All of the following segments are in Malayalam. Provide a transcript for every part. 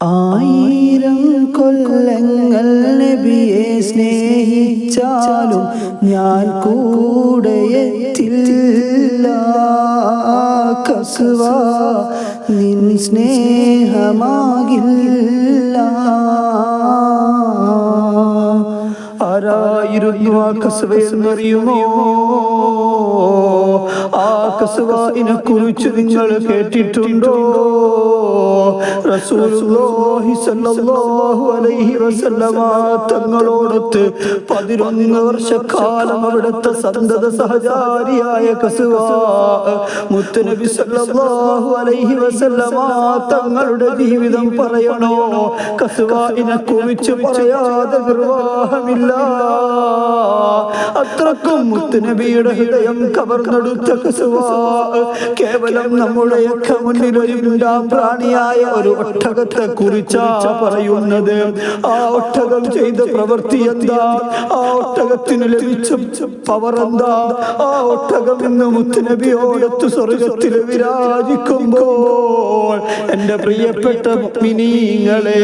ആയിരം കൊല്ലങ്ങൾ നബിയെ സ്നേഹിച്ചാലും ഞാൻ കൂടെ എത്തില്ല കസ്വ നിൻ സ്നേഹമാകില്ല. ആരായിരുന്നു ആ കസ്വ എന്നറിയുമോ? ആ കസ്വയിനെ കുറിച്ച് നിങ്ങൾ കേട്ടിട്ടുണ്ടോ? റസൂലുള്ളാഹി സ്വല്ലല്ലാഹു അലൈഹി വസല്ലമ തങ്ങളോടൊത്ത് 11 വർഷക്കാലം അവിടുത്തെ സന്തത സഹചാരിയായ കസ്വ മുത്തുനബി സ്വല്ലല്ലാഹു അലൈഹി വസല്ലമ തങ്ങളുടെ ജീവിതം പറയണോ? കസ്വയിനെ കുറിച്ച് പറയാതെ നിർവാഹമില്ല. അത്രക്കും മുത്തുനബിയുടെ ഹൃദയം കവർന്നെടുത്ത കസ്വ കേവലം നമ്മുടെയൊക്കെ മുന്നിൽ ഒരു രണ്ടാം പ്രാണിയായ ഒരു ഒട്ടകത്തെ കുറിച്ചാ പറയുന്നത്. ആ ഒട്ടകം ചെയ്ത പ്രവൃത്തി എന്താ? ആ ഒട്ടകത്തിന് ലഭിച്ച പവർ എന്താ? ആ ഒട്ടകം ഇന്ന് മുത്തുനബിയോടൊത്ത് സ്വർഗത്തിൽ വിരാജിക്കുമ്പോൾ എന്റെ പ്രിയപ്പെട്ട മുഅ്മിനീങ്ങളെ,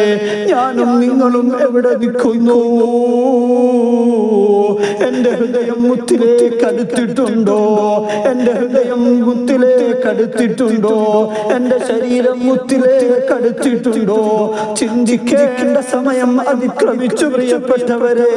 ഞാനും നിങ്ങളും എവിടെ നിൽക്കുന്നു? എന്റെ ഹൃദയം മുത്തിലേക്ക് അടുത്തിട്ടുണ്ടോ? എന്റെ ഹൃദയം മുത്തിലേക്ക് അടുത്തിട്ടുണ്ടോ? എന്റെ ശരീരം മുത്തിലേക്ക് അടുത്തിട്ടുണ്ടോ? ചിന്തിക്കേണ്ട സമയം അതിക്രമിച്ചു പ്രിയപ്പെട്ടവരെ.